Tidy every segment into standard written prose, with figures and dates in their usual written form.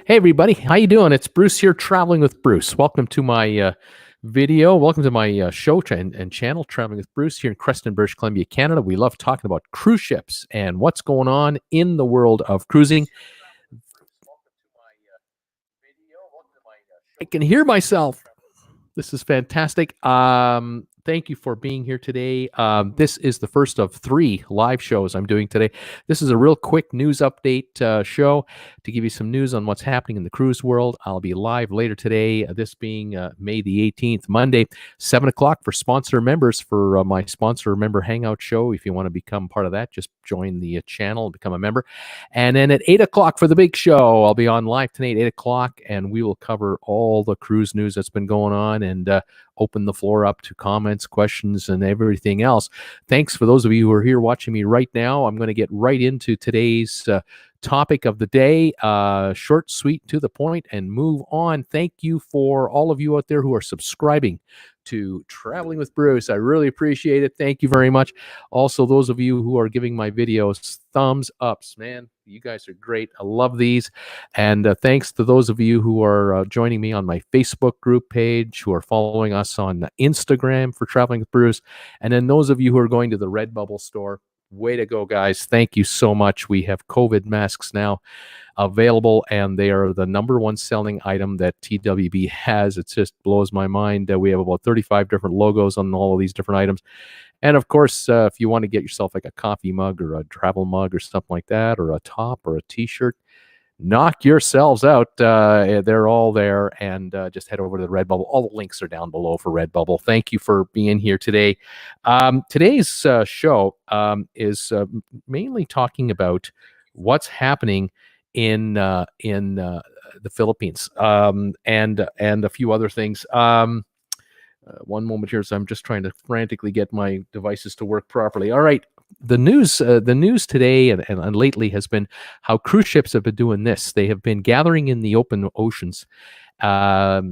Hey everybody, how you doing? It's Bruce here, traveling with Bruce. Welcome to my video. Welcome to my show and channel, Traveling with Bruce here in Creston, British Columbia, Canada. We love talking about cruise ships and what's going on in the world of cruising. I can hear myself. This is fantastic. Thank you for being here today. This is the first of 3 live shows I'm doing today. This is a real quick news update show to give you some news on what's happening in the cruise world. I'll be live later today, this being May the 18th, Monday, 7 o'clock for sponsor members for my sponsor member hangout show. If you want to become part of that, just join the channel and become a member. And then at 8 o'clock for the big show, I'll be on live tonight, 8 o'clock, and we will cover all the cruise news that's been going on and open the floor up to comments, questions, and everything else. Thanks for those of you who are here watching me right now. I'm going to get right into today's topic of the day, short, sweet, to the point, and move on. Thank you for all of you out there who are subscribing to Traveling with Bruce. I really appreciate it. Thank you very much. Also, those of you who are giving my videos thumbs ups, man, you guys are great. I love these. And thanks to those of you who are joining me on my Facebook group page, who are following us on Instagram for Traveling with Bruce, and then those of you who are going to the RedBubble store. Way to go, guys. Thank you so much. We have COVID masks now available, and they are the #1 selling item that TWB has. It just blows my mind. We have about 35 different logos on all of these different items. And of course, if you want to get yourself like a coffee mug or a travel mug or something like that, or a top or a t-shirt, knock yourselves out. They're all there, and just head over to the Redbubble. All the links are down below for Redbubble. Thank you for being here today. Today's show is mainly talking about what's happening in the Philippines and a few other things. One moment here, so I'm just trying to frantically get my devices to work properly. All right. The news today and lately has been how cruise ships have been doing this. They have been gathering in the open oceans. A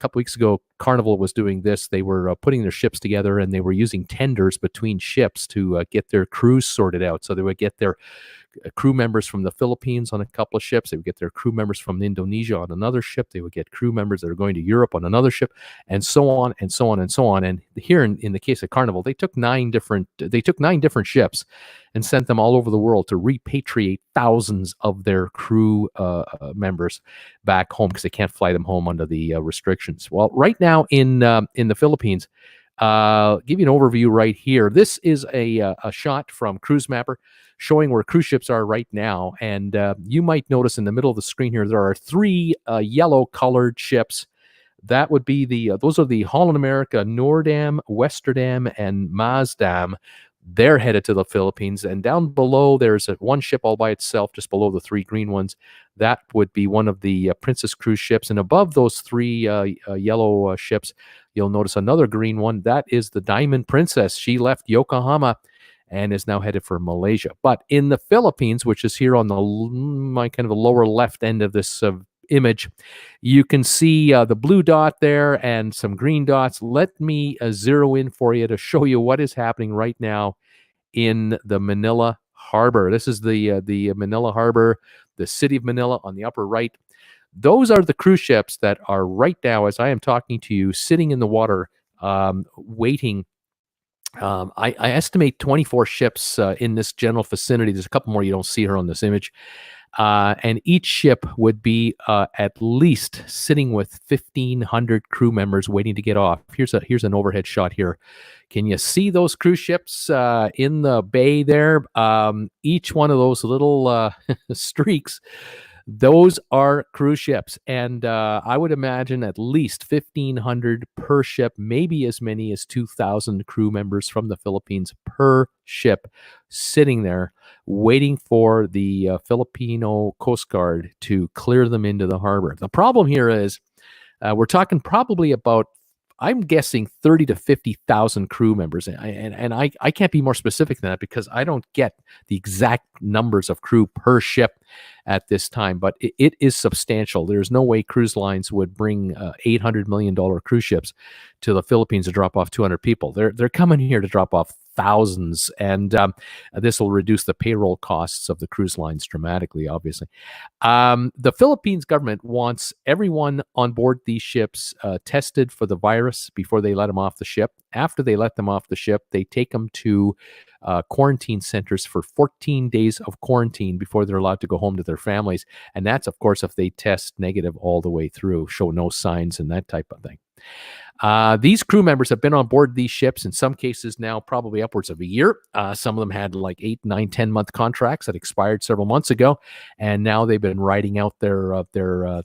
couple weeks ago, Carnival was doing this. They were putting their ships together, and they were using tenders between ships to get their crews sorted out. So they would get their crew members from the Philippines on a couple of ships. They would get their crew members from Indonesia on another ship. They would get crew members that are going to Europe on another ship, and so on and so on and so on. And here in the case of Carnival, they took 9 different ships and sent them all over the world to repatriate thousands of their crew members back home because they can't fly them home under the restrictions. Well, right now in the Philippines, give you an overview right here. This is a shot from Cruise Mapper showing where cruise ships are right now. And you might notice in the middle of the screen here, there are 3 yellow colored ships. That would be those are the Holland America Noordam, Westerdam, and Maasdam. They're headed to the Philippines. And down below, there's one ship all by itself, just below the 3 green ones. That would be one of the Princess cruise ships. And above those 3 yellow ships, you'll notice another green one. That is the Diamond Princess. She left Yokohama and is now headed for Malaysia. But in the Philippines, which is here on my kind of the lower left end of this image, you can see the blue dot there and some green dots. Let me zero in for you to show you what is happening right now in the Manila Harbor. This is the Manila Harbor, the city of Manila on the upper right. Those are the cruise ships that are right now, as I am talking to you, sitting in the water, waiting. I estimate 24 ships in this general vicinity. There's a couple more you don't see here on this image. And each ship would be at least sitting with 1,500 crew members waiting to get off. Here's an overhead shot here. Can you see those cruise ships in the bay there? Each one of those little streaks, those are cruise ships. And I would imagine at least 1,500 per ship, maybe as many as 2,000 crew members from the Philippines per ship sitting there waiting for the Filipino Coast Guard to clear them into the harbor. The problem here is we're talking probably about, I'm guessing 30 to 50,000 crew members. And I can't be more specific than that because I don't get the exact numbers of crew per ship. at this time, but it is substantial. There's no way cruise lines would bring $800 million cruise ships to the Philippines to drop off 200 people. They're coming here to drop off thousands, and this will reduce the payroll costs of the cruise lines dramatically, obviously. The Philippines government wants everyone on board these ships tested for the virus before they let them off the ship. After they let them off the ship, they take them to quarantine centers for 14 days of quarantine before they're allowed to go home to their families. And that's, of course, if they test negative all the way through, show no signs and that type of thing. These crew members have been on board these ships in some cases now probably upwards of a year. Some of them had like 8, 9, 10-month contracts that expired several months ago, and now they've been riding out their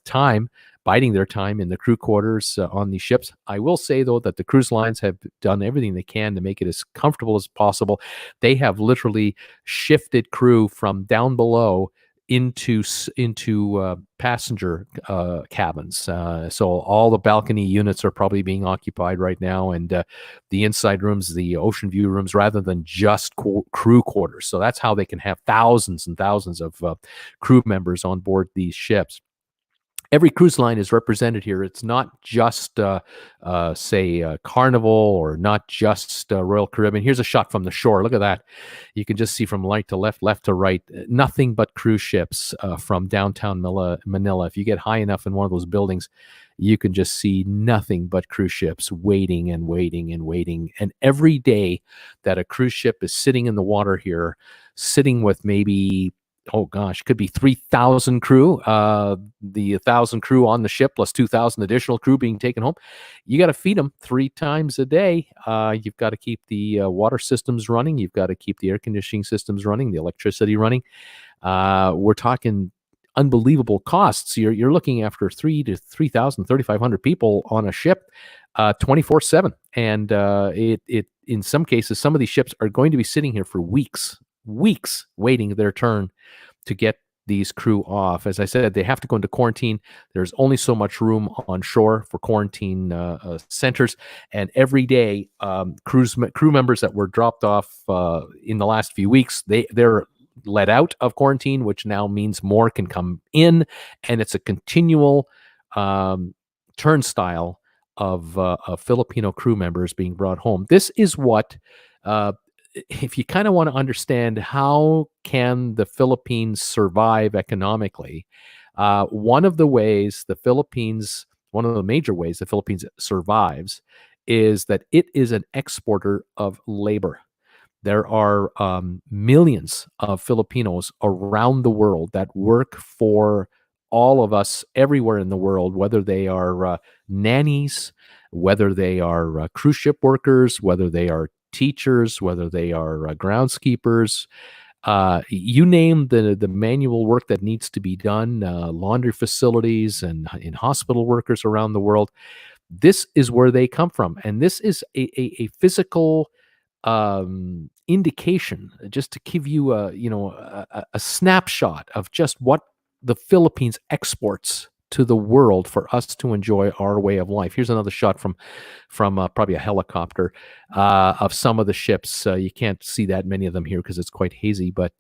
time, biding their time in the crew quarters on these ships. I will say, though, that the cruise lines have done everything they can to make it as comfortable as possible. They have literally shifted crew from down below into passenger cabins. So all the balcony units are probably being occupied right now, and the inside rooms, the ocean view rooms, rather than just crew quarters. So that's how they can have thousands and thousands of crew members on board these ships. Every cruise line is represented here. It's not just, say, Carnival, or not just Royal Caribbean. Here's a shot from the shore. Look at that. You can just see from right to left, left to right, nothing but cruise ships from downtown Manila. If you get high enough in one of those buildings, you can just see nothing but cruise ships waiting and waiting and waiting. And every day that a cruise ship is sitting in the water here, sitting with maybe, oh gosh, could be 3,000 crew, the 1,000 crew on the ship plus 2,000 additional crew being taken home. You got to feed them 3 times a day. You've got to keep the water systems running. You've got to keep the air conditioning systems running, the electricity running. We're talking unbelievable costs. You're looking after 3,500 people on a ship 24/7. And it in some cases, some of these ships are going to be sitting here for weeks waiting their turn to get these crew off. As I said, they have to go into quarantine. There's only so much room on shore for quarantine centers, and every day crew members that were dropped off in the last few weeks, they're let out of quarantine, which now means more can come in, and it's a continual turnstile of Filipino crew members being brought home. This is what if you kind of want to understand how can the Philippines survive economically, one of the major ways the Philippines survives is that it is an exporter of labor. There are millions of Filipinos around the world that work for all of us everywhere in the world, whether they are nannies, whether they are cruise ship workers, whether they are teachers, whether they are groundskeepers, you name the manual work that needs to be done, laundry facilities and in hospital workers around the world. This is where they come from. And this is a physical indication, just to give you a snapshot of just what the Philippines exports to the world for us to enjoy our way of life. Here's another shot from probably a helicopter of some of the ships. You can't see that many of them here because it's quite hazy, but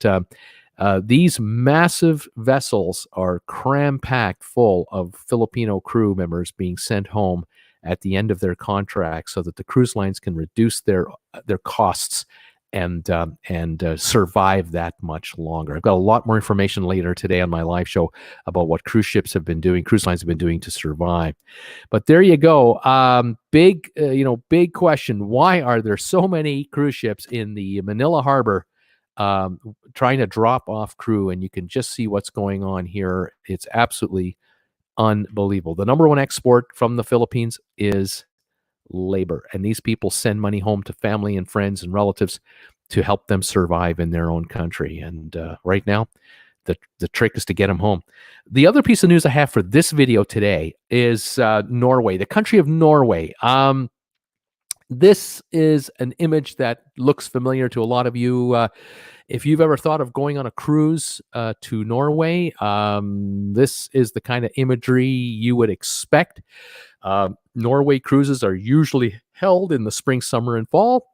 these massive vessels are cram-packed full of Filipino crew members being sent home at the end of their contract so that the cruise lines can reduce their costs and survive that much longer. I've got a lot more information later today on my live show about what cruise lines have been doing to survive. But there you go. Big question. Why are there so many cruise ships in the Manila harbor trying to drop off crew? And you can just see what's going on here. It's absolutely unbelievable. The number one export from the Philippines is labor, and these people send money home to family and friends and relatives to help them survive in their own country. And right now, the trick is to get them home. The other piece of news I have for this video today is Norway, the country of Norway. This is an image that looks familiar to a lot of you. If you've ever thought of going on a cruise to Norway, this is the kind of imagery you would expect. Norway cruises are usually held in the spring, summer, and fall.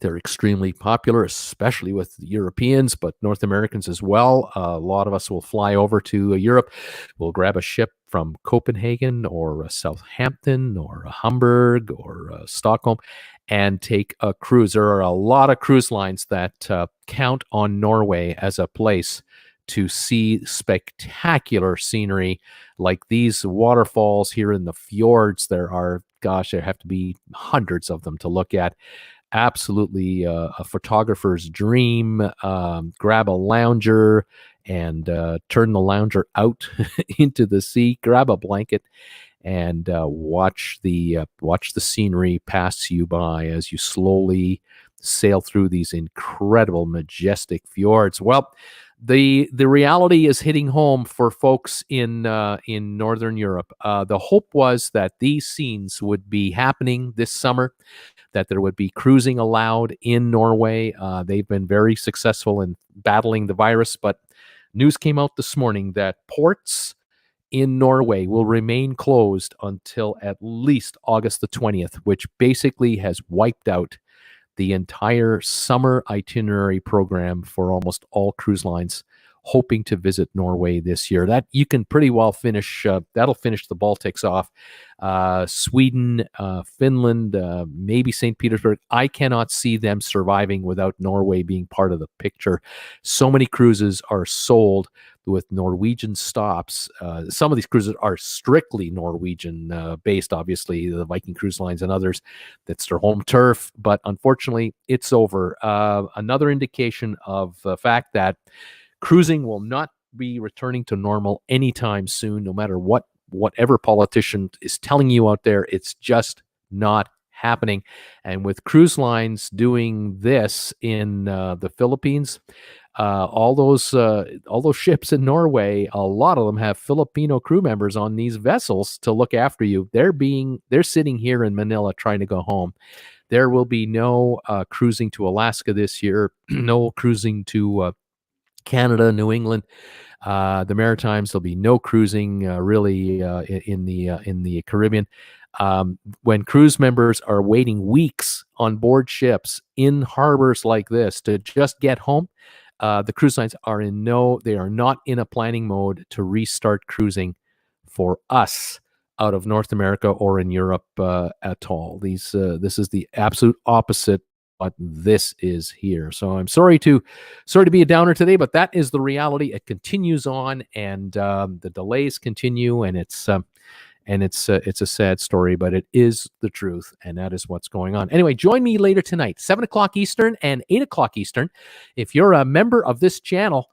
They're extremely popular, especially with Europeans, but North Americans as well. A lot of us will fly over to Europe. We'll grab a ship from Copenhagen or Southampton or Hamburg or Stockholm and take a cruise. There are a lot of cruise lines that count on Norway as a place to see spectacular scenery like these waterfalls here in the fjords. There are, gosh, there have to be hundreds of them to look at. Absolutely a photographer's dream. Grab a lounger and turn the lounger out into the sea. Grab a blanket and watch the scenery pass you by as you slowly sail through these incredible, majestic fjords. Well, the reality is hitting home for folks in Northern Europe. The hope was that these scenes would be happening this summer, that there would be cruising allowed in Norway. They've been very successful in battling the virus, but news came out this morning that ports in Norway will remain closed until at least August the 20th, which basically has wiped out the entire summer itinerary program for almost all cruise lines hoping to visit Norway this year. That you can pretty well finish. That'll finish the Baltics off. Sweden, Finland, maybe St. Petersburg. I cannot see them surviving without Norway being part of the picture. So many cruises are sold with Norwegian stops. Some of these cruises are strictly Norwegian based, obviously, the Viking Cruise Lines and others. That's their home turf. But unfortunately, it's over. Another indication of the fact that cruising will not be returning to normal anytime soon, no matter whatever politician is telling you out there. It's just not happening. And with cruise lines doing this in the Philippines, all those ships in Norway, a lot of them have Filipino crew members on these vessels to look after you. They're sitting here in Manila trying to go home. There will be no cruising to Alaska this year, no cruising to Canada, New England, the Maritimes. There'll be no cruising really in the Caribbean. When cruise members are waiting weeks on board ships in harbors like this to just get home, the cruise lines are they are not in a planning mode to restart cruising for us out of North America or in Europe at all. This is the absolute opposite. But this is here. So I'm sorry to be a downer today, but that is the reality. It continues on, and the delays continue, and it's a sad story, but it is the truth, and that is what's going on. Anyway, join me later tonight, 7 o'clock Eastern and 8 o'clock Eastern. If you're a member of this channel,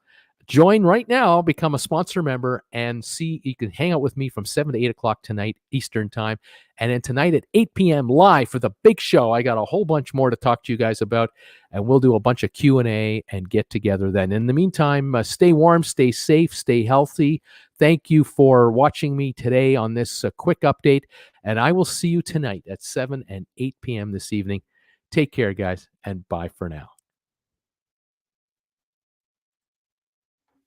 join right now, become a sponsor member, and see, you can hang out with me from 7 to 8 o'clock tonight, Eastern time. And then tonight at 8 p.m. live for the big show. I got a whole bunch more to talk to you guys about, and we'll do a bunch of Q&A and get together then. In the meantime, stay warm, stay safe, stay healthy. Thank you for watching me today on this quick update, and I will see you tonight at 7 and 8 p.m. this evening. Take care, guys, and bye for now.